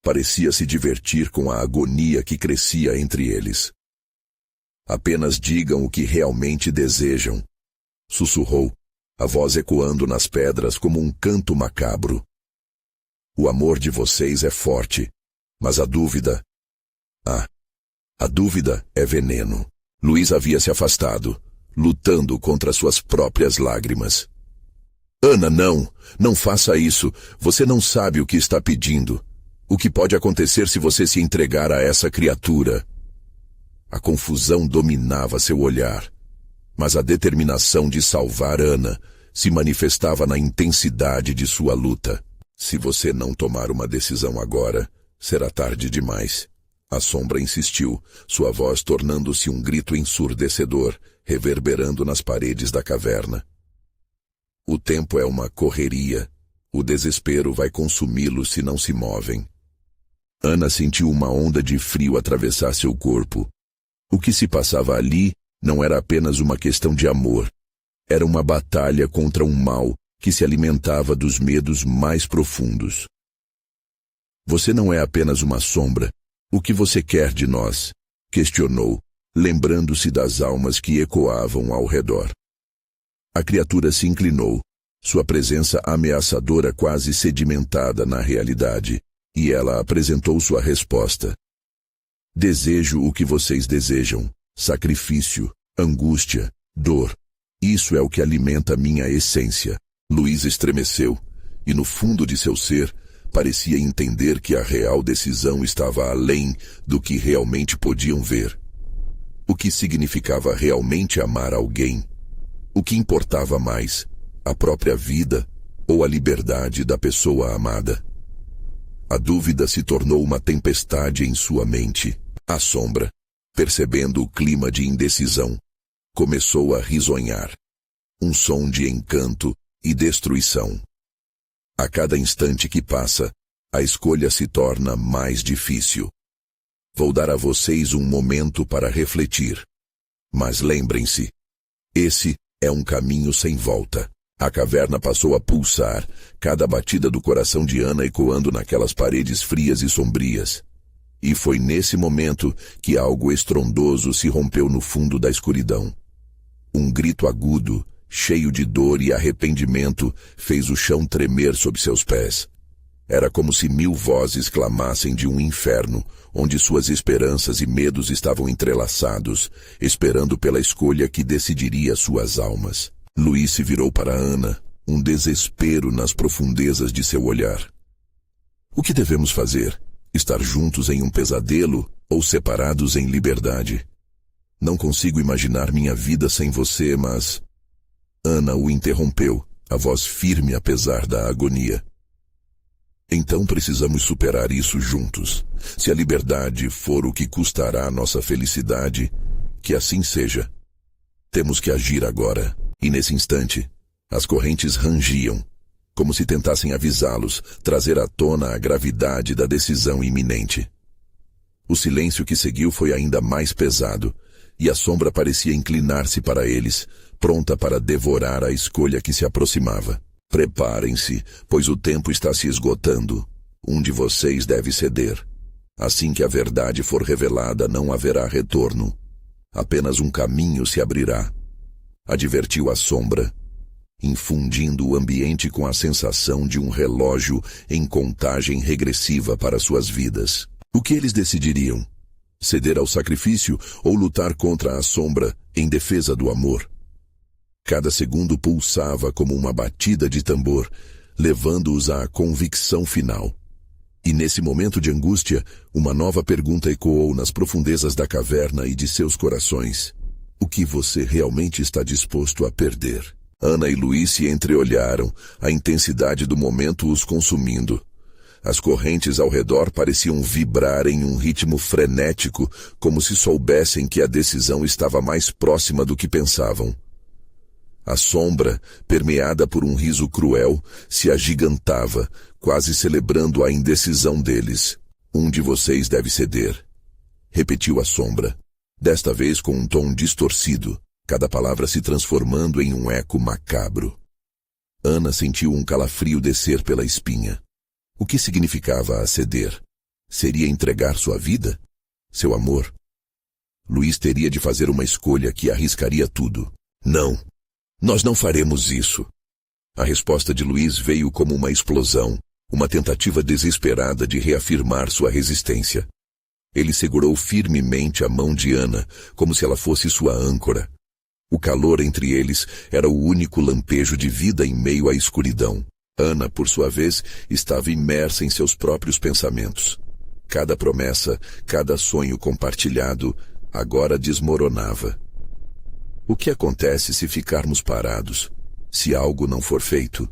parecia se divertir com a agonia que crescia entre eles. Apenas digam o que realmente desejam, sussurrou, a voz ecoando nas pedras como um canto macabro. O amor de vocês é forte, mas a dúvida... a dúvida é veneno. Luiz havia se afastado, lutando contra suas próprias lágrimas. Ana, não faça isso. Você não sabe o que está pedindo. O que pode acontecer se você se entregar a essa criatura? A confusão dominava seu olhar, mas a determinação de salvar Ana se manifestava na intensidade de sua luta. Se você não tomar uma decisão agora, será tarde demais. A sombra insistiu, sua voz tornando-se um grito ensurdecedor, reverberando nas paredes da caverna. O tempo é uma correria. O desespero vai consumi-los se não se movem. Ana sentiu uma onda de frio atravessar seu corpo. O que se passava ali não era apenas uma questão de amor. Era uma batalha contra um mal que se alimentava dos medos mais profundos. Você não é apenas uma sombra. O que você quer de nós? Questionou, lembrando-se das almas que ecoavam ao redor. A criatura se inclinou, sua presença ameaçadora quase sedimentada na realidade, e ela apresentou sua resposta. Desejo o que vocês desejam: sacrifício, angústia, dor. Isso é o que alimenta minha essência. Luiz estremeceu, e no fundo de seu ser, parecia entender que a real decisão estava além do que realmente podiam ver. O que significava realmente amar alguém? O que importava mais, a própria vida ou a liberdade da pessoa amada? A dúvida se tornou uma tempestade em sua mente. A sombra, percebendo o clima de indecisão, começou a risonhar. Um som de encanto e destruição. A cada instante que passa, a escolha se torna mais difícil. Vou dar a vocês um momento para refletir. Mas lembrem-se, esse é um caminho sem volta. A caverna passou a pulsar, cada batida do coração de Ana ecoando naquelas paredes frias e sombrias. E foi nesse momento que algo estrondoso se rompeu no fundo da escuridão. Um grito agudo, cheio de dor e arrependimento, fez o chão tremer sob seus pés. Era como se 1000 vozes clamassem de um inferno, onde suas esperanças e medos estavam entrelaçados, esperando pela escolha que decidiria suas almas. Luiz se virou para Ana, um desespero nas profundezas de seu olhar. O que devemos fazer? Estar juntos em um pesadelo ou separados em liberdade? Não consigo imaginar minha vida sem você, mas... Ana o interrompeu, a voz firme apesar da agonia. Então precisamos superar isso juntos. Se a liberdade for o que custará a nossa felicidade, que assim seja. Temos que agir agora. E nesse instante, as correntes rangiam, como se tentassem avisá-los, trazer à tona a gravidade da decisão iminente. O silêncio que seguiu foi ainda mais pesado, e a sombra parecia inclinar-se para eles, pronta para devorar a escolha que se aproximava. Preparem-se, pois o tempo está se esgotando. Um de vocês deve ceder. Assim que a verdade for revelada, não haverá retorno. Apenas um caminho se abrirá. Advertiu a sombra, infundindo o ambiente com a sensação de um relógio em contagem regressiva para suas vidas. O que eles decidiriam? Ceder ao sacrifício ou lutar contra a sombra em defesa do amor? Cada segundo pulsava como uma batida de tambor, levando-os à convicção final. E nesse momento de angústia, uma nova pergunta ecoou nas profundezas da caverna e de seus corações. O que você realmente está disposto a perder? Ana e Luiz se entreolharam, a intensidade do momento os consumindo. As correntes ao redor pareciam vibrar em um ritmo frenético, como se soubessem que a decisão estava mais próxima do que pensavam. A sombra, permeada por um riso cruel, se agigantava, quase celebrando a indecisão deles. Um de vocês deve ceder, repetiu a sombra, desta vez com um tom distorcido, cada palavra se transformando em um eco macabro. Ana sentiu um calafrio descer pela espinha. O que significava ceder? Seria entregar sua vida? Seu amor? Luiz teria de fazer uma escolha que arriscaria tudo. Não. Nós não faremos isso. A resposta de Luiz veio como uma explosão, uma tentativa desesperada de reafirmar sua resistência. Ele segurou firmemente a mão de Ana, como se ela fosse sua âncora. O calor entre eles era o único lampejo de vida em meio à escuridão. Ana, por sua vez, estava imersa em seus próprios pensamentos. Cada promessa, cada sonho compartilhado, agora desmoronava. O que acontece se ficarmos parados, se algo não for feito?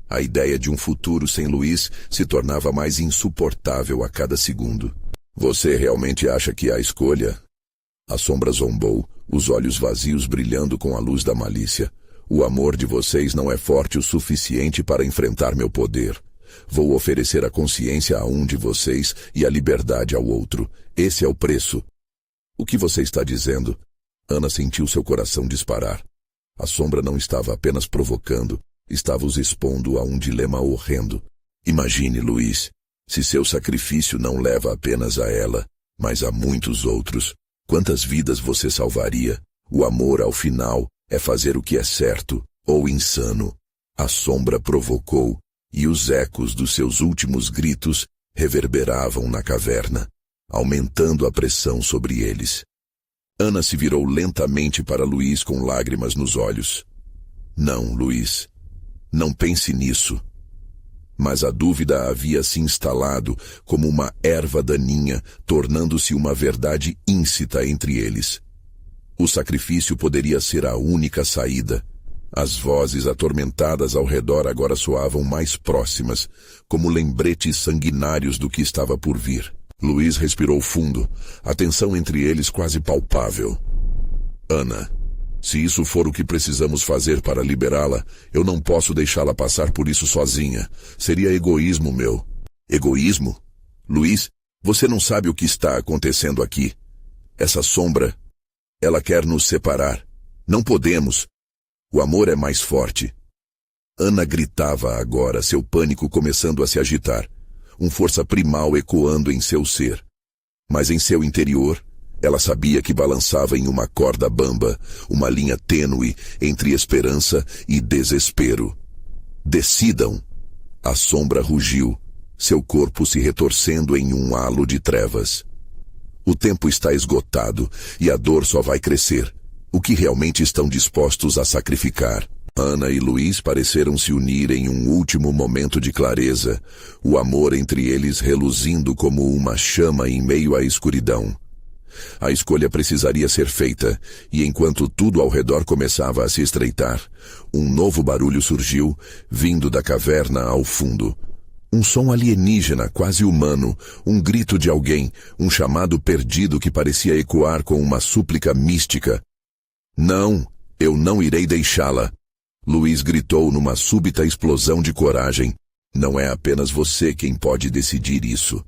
A ideia de um futuro sem Luiz se tornava mais insuportável a cada segundo. Você realmente acha que há escolha? A sombra zombou, os olhos vazios brilhando com a luz da malícia. O amor de vocês não é forte o suficiente para enfrentar meu poder. Vou oferecer a consciência a um de vocês e a liberdade ao outro. Esse é o preço. O que você está dizendo? Ana sentiu seu coração disparar. A sombra não estava apenas provocando, estava os expondo a um dilema horrendo. Imagine, Luiz, se seu sacrifício não leva apenas a ela, mas a muitos outros, quantas vidas você salvaria? O amor, ao final, é fazer o que é certo ou insano. A sombra provocou, e os ecos dos seus últimos gritos reverberavam na caverna, aumentando a pressão sobre eles. Ana se virou lentamente para Luiz com lágrimas nos olhos. Não, Luiz, não pense nisso. Mas a dúvida havia se instalado como uma erva daninha, tornando-se uma verdade íncita entre eles. O sacrifício poderia ser a única saída. As vozes atormentadas ao redor agora soavam mais próximas, como lembretes sanguinários do que estava por vir. Luiz respirou fundo, a tensão entre eles quase palpável. Ana, se isso for o que precisamos fazer para liberá-la, eu não posso deixá-la passar por isso sozinha. Seria egoísmo meu. Egoísmo? Luiz, você não sabe o que está acontecendo aqui. Essa sombra, ela quer nos separar. Não podemos. O amor é mais forte. Ana gritava agora, seu pânico começando a se agitar, força primal ecoando em seu ser. Mas em seu interior, ela sabia que balançava em uma corda bamba, uma linha tênue entre esperança e desespero. Decidam! A sombra rugiu, seu corpo se retorcendo em um halo de trevas. O tempo está esgotado e a dor só vai crescer. O que realmente estão dispostos a sacrificar? Ana e Luiz pareceram se unir em um último momento de clareza, o amor entre eles reluzindo como uma chama em meio à escuridão. A escolha precisaria ser feita, e enquanto tudo ao redor começava a se estreitar, um novo barulho surgiu, vindo da caverna ao fundo. Um som alienígena, quase humano, um grito de alguém, um chamado perdido que parecia ecoar com uma súplica mística. Não, eu não irei deixá-la. Luiz gritou numa súbita explosão de coragem. Não é apenas você quem pode decidir isso.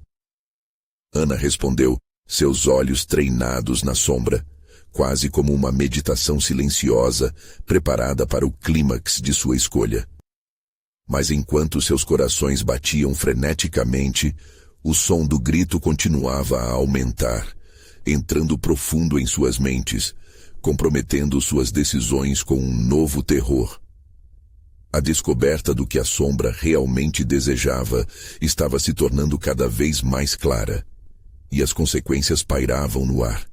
Ana respondeu, seus olhos treinados na sombra, quase como uma meditação silenciosa, preparada para o clímax de sua escolha. Mas enquanto seus corações batiam freneticamente, o som do grito continuava a aumentar, entrando profundo em suas mentes, comprometendo suas decisões com um novo terror. A descoberta do que a sombra realmente desejava estava se tornando cada vez mais clara, e as consequências pairavam no ar,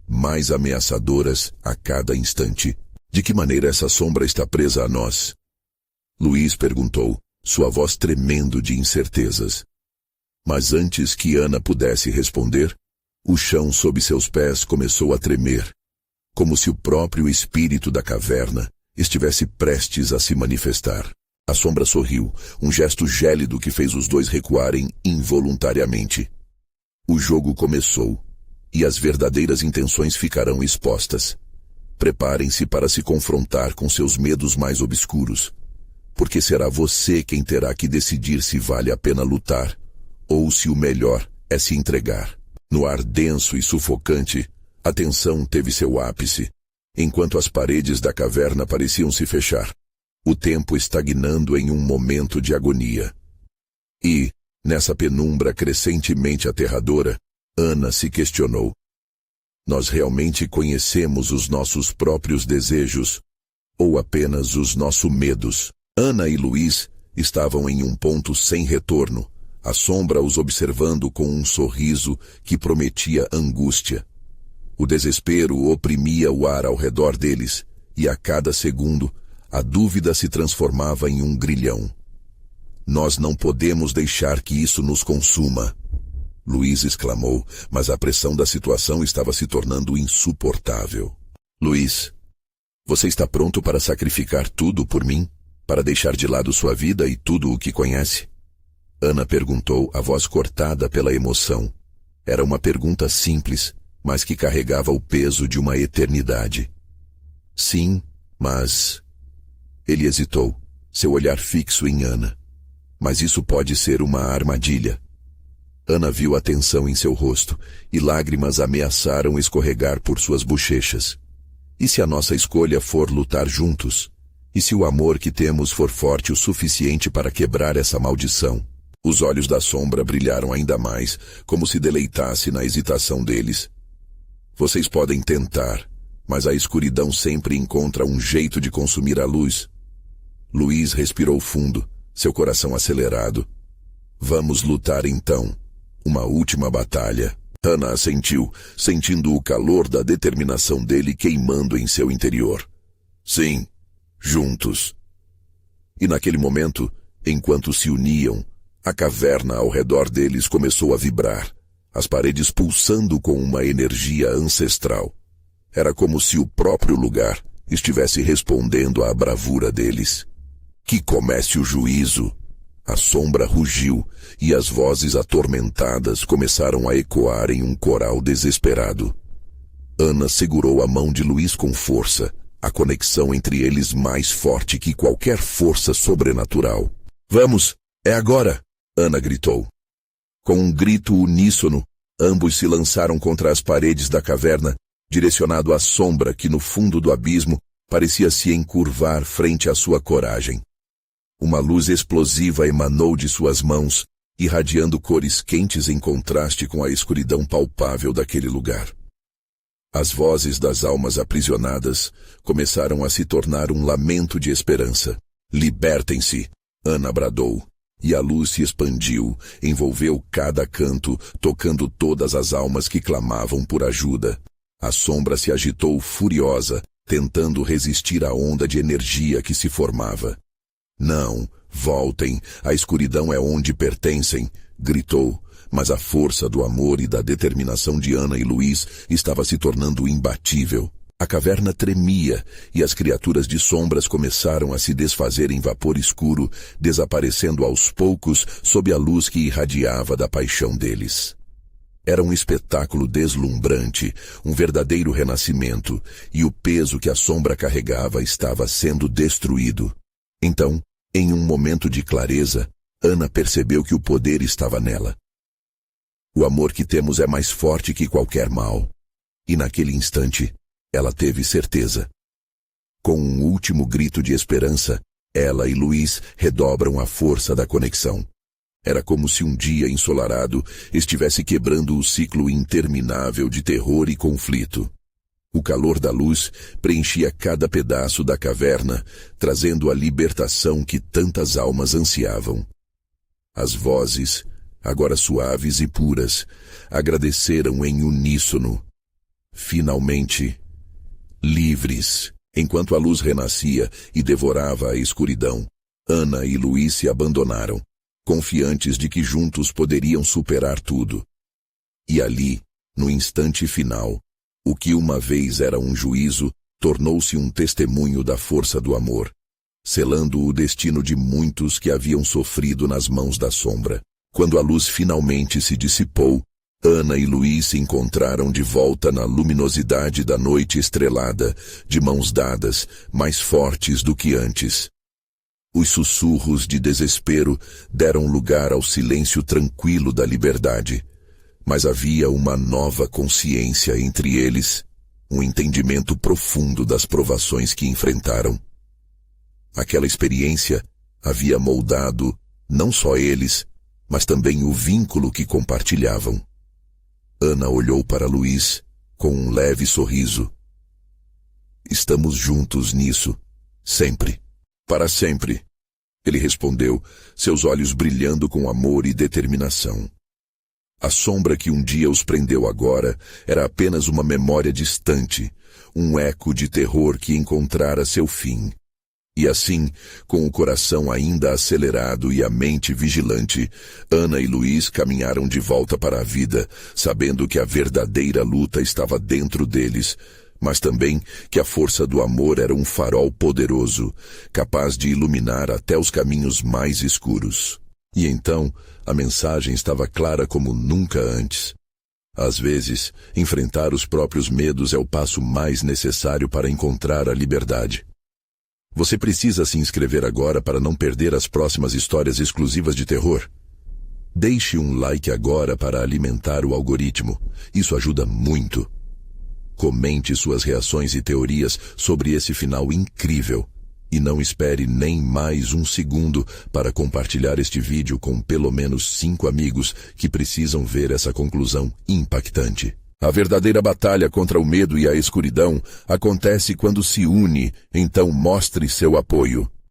mais ameaçadoras a cada instante. De que maneira essa sombra está presa a nós? Luiz perguntou, sua voz tremendo de incertezas. Mas antes que Ana pudesse responder, o chão sob seus pés começou a tremer, como se o próprio espírito da caverna estivesse prestes a se manifestar. A sombra sorriu, um gesto gélido que fez os dois recuarem involuntariamente. O jogo começou, e as verdadeiras intenções ficarão expostas. Preparem-se para se confrontar com seus medos mais obscuros, porque será você quem terá que decidir se vale a pena lutar, ou se o melhor é se entregar. No ar denso e sufocante, a tensão teve seu ápice, enquanto as paredes da caverna pareciam se fechar, o tempo estagnando em um momento de agonia. E, nessa penumbra crescentemente aterradora, Ana se questionou. Nós realmente conhecemos os nossos próprios desejos, ou apenas os nossos medos? Ana e Luiz estavam em um ponto sem retorno, a sombra os observando com um sorriso que prometia angústia. O desespero oprimia o ar ao redor deles, e a cada segundo, a dúvida se transformava em um grilhão. Nós não podemos deixar que isso nos consuma, Luiz exclamou, mas a pressão da situação estava se tornando insuportável. Luiz, você está pronto para sacrificar tudo por mim? Para deixar de lado sua vida e tudo o que conhece? Ana perguntou, a voz cortada pela emoção. Era uma pergunta simples, mas que carregava o peso de uma eternidade. Sim, mas... Ele hesitou, seu olhar fixo em Ana. Mas isso pode ser uma armadilha. Ana viu a tensão em seu rosto, e lágrimas ameaçaram escorregar por suas bochechas. E se a nossa escolha for lutar juntos? E se o amor que temos for forte o suficiente para quebrar essa maldição? Os olhos da sombra brilharam ainda mais, como se deleitasse na hesitação deles. Vocês podem tentar, mas a escuridão sempre encontra um jeito de consumir a luz. Luiz respirou fundo, seu coração acelerado. Vamos lutar então. Uma última batalha. Ana assentiu, sentindo o calor da determinação dele queimando em seu interior. Sim, juntos. E naquele momento, enquanto se uniam, a caverna ao redor deles começou a vibrar, as paredes pulsando com uma energia ancestral. Era como se o próprio lugar estivesse respondendo à bravura deles. Que comece o juízo! A sombra rugiu e as vozes atormentadas começaram a ecoar em um coral desesperado. Ana segurou a mão de Luiz com força, a conexão entre eles mais forte que qualquer força sobrenatural. Vamos, é agora! Ana gritou. Com um grito uníssono, ambos se lançaram contra as paredes da caverna, direcionado à sombra que no fundo do abismo parecia se encurvar frente à sua coragem. Uma luz explosiva emanou de suas mãos, irradiando cores quentes em contraste com a escuridão palpável daquele lugar. As vozes das almas aprisionadas começaram a se tornar um lamento de esperança. Libertem-se! Ana bradou, e a luz se expandiu, envolveu cada canto, tocando todas as almas que clamavam por ajuda. A sombra se agitou furiosa, tentando resistir à onda de energia que se formava. Não, voltem, a escuridão é onde pertencem, gritou, mas a força do amor e da determinação de Ana e Luiz estava se tornando imbatível. A caverna tremia e as criaturas de sombras começaram a se desfazer em vapor escuro, desaparecendo aos poucos sob a luz que irradiava da paixão deles. Era um espetáculo deslumbrante, um verdadeiro renascimento, e o peso que a sombra carregava estava sendo destruído. Então, em um momento de clareza, Ana percebeu que o poder estava nela. O amor que temos é mais forte que qualquer mal. E naquele instante, ela teve certeza. Com um último grito de esperança, ela e Luiz redobram a força da conexão. Era como se um dia ensolarado estivesse quebrando o ciclo interminável de terror e conflito. O calor da luz preenchia cada pedaço da caverna, trazendo a libertação que tantas almas ansiavam. As vozes, agora suaves e puras, agradeceram em uníssono. Finalmente, livres. Enquanto a luz renascia e devorava a escuridão, Ana e Luiz se abandonaram, confiantes de que juntos poderiam superar tudo. E ali, no instante final, o que uma vez era um juízo, tornou-se um testemunho da força do amor, selando o destino de muitos que haviam sofrido nas mãos da sombra. Quando a luz finalmente se dissipou, Ana e Luiz se encontraram de volta na luminosidade da noite estrelada, de mãos dadas, mais fortes do que antes. Os sussurros de desespero deram lugar ao silêncio tranquilo da liberdade. Mas havia uma nova consciência entre eles, um entendimento profundo das provações que enfrentaram. Aquela experiência havia moldado não só eles, mas também o vínculo que compartilhavam. Ana olhou para Luiz com um leve sorriso. Estamos juntos nisso, sempre, para sempre, ele respondeu, seus olhos brilhando com amor e determinação. A sombra que um dia os prendeu agora era apenas uma memória distante, um eco de terror que encontrara seu fim. E assim, com o coração ainda acelerado e a mente vigilante, Ana e Luiz caminharam de volta para a vida, sabendo que a verdadeira luta estava dentro deles, mas também que a força do amor era um farol poderoso, capaz de iluminar até os caminhos mais escuros. E então, a mensagem estava clara como nunca antes. Às vezes, enfrentar os próprios medos é o passo mais necessário para encontrar a liberdade. Você precisa se inscrever agora para não perder as próximas histórias exclusivas de terror. Deixe um like agora para alimentar o algoritmo. Isso ajuda muito. Comente suas reações e teorias sobre esse final incrível. E não espere nem mais um segundo para compartilhar este vídeo com pelo menos 5 amigos que precisam ver essa conclusão impactante. A verdadeira batalha contra o medo e a escuridão acontece quando se une, então mostre seu apoio.